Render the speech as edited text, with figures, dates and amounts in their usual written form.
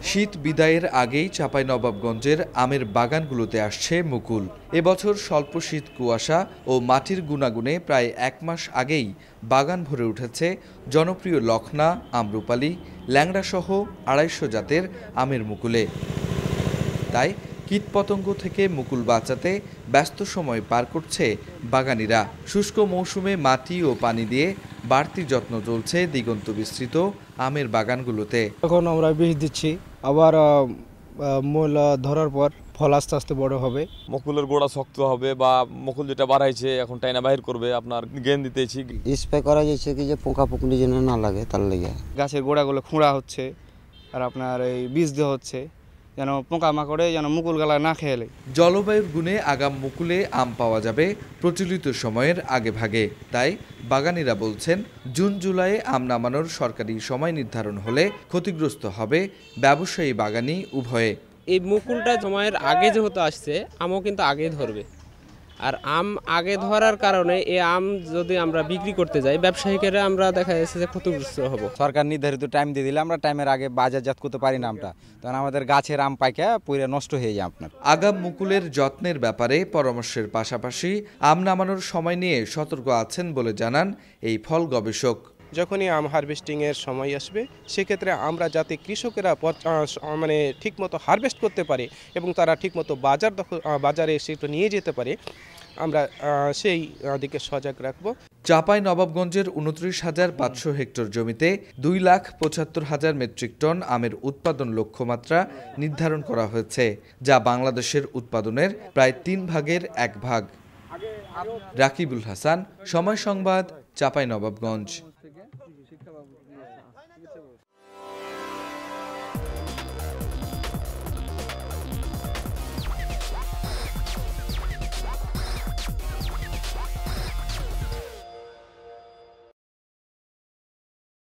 শীত বিদায়ের আগেই চাঁপাইনবাবগঞ্জের আমের বাগানগুলোতে আসছে মুকুল। এবছর স্বল্প শীত, কুয়াশা ও মাটির গুণাগুণে প্রায় ১ মাস আগেই বাগান ভরে উঠেছে জনপ্রিয় লখনা, আম্রপালি, ল্যাংড়াসহ ২৫০ জাতের আমের মুকুলে। তাই কীটপতঙ্গ থেকে মুকুল বাঁচাতে ব্যস্ত সময় পার করছে বাগানিরা। শুষ্ক মৌসুমে মাটি ও পানি দিয়ে বাড়তি যত্ন চলছে দিগন্ত বিস্তৃত আমের বাগানগুলোতে। এখন আমরা বীজ দিচ্ছি, আবার মূল ধরার পর ফল আস্তে আস্তে বড় হবে। মুকুলের গোড়া শক্ত হবে বা মুকুল যেটা বাড়াইছে এখন টাইনা বাহির করবে, আপনার গেন দিতেছি। স্প্রে করা যাচ্ছে কি যে পোকা পুকুনি যেন না লাগে তার লেগে। গাছের গোড়াগুলো খুঁড়া হচ্ছে আর আপনার এই বীজ দেওয়া হচ্ছে যেন পোকা মাকড়ে যেন মুকুল গালা না খেলে। জলবায়ুর গুণে আগাম মুকুলে আম পাওয়া যাবে প্রচলিত সময়ের আগে ভাগে। তাই বাগানিরা বলছেন, জুন জুলাইয়ে আম নামানোর সরকারি সময় নির্ধারণ হলে ক্ষতিগ্রস্ত হবে ব্যবসায়ী বাগানি উভয়ে। এই মুকুলটা সময়ের আগে যেহেতু আসছে, আমও কিন্তু আগে ধরবে। আর আম আগে ধরার কারণে এই আম যদি আমরা বিক্রি করতে যাই, ব্যবসায়ীরা আমরা দেখা যাচ্ছে যে ক্ষতিগ্রস্ত হব। সরকার নির্ধারিত টাইম দিয়ে দিলে আমরা টাইমের আগে বাজারজাত করতে পারি না আমটা, তখন আমাদের গাছের আম পাইকা পুরো নষ্ট হয়ে যায়। আপনার আগাম মুকুলের যত্নের ব্যাপারে পরামর্শের পাশাপাশি আম নামানোর সময় নিয়ে সতর্ক আছেন বলে জানান এই ফল গবেষক। যখনই আম হারভেস্টিংয়ের সময় আসবে, সেক্ষেত্রে আমরা যাতে কৃষকেরা মানে ঠিকমতো হারভেস্ট করতে পারে এবং তারা ঠিকমতো বাজারে সেটা নিয়ে যেতে পারে, আমরা সেই দিকে সজাগ রাখব। চাঁপাইনবাবগঞ্জের ২৯,৫০০ হেক্টর জমিতে ২,৭৫,০০০ মেট্রিক টন আমের উৎপাদন লক্ষ্যমাত্রা নির্ধারণ করা হয়েছে, যা বাংলাদেশের উৎপাদনের প্রায় ৩ ভাগের ১ ভাগ। রাকিবুল হাসান, সময় সংবাদ, চাঁপাইনবাবগঞ্জ।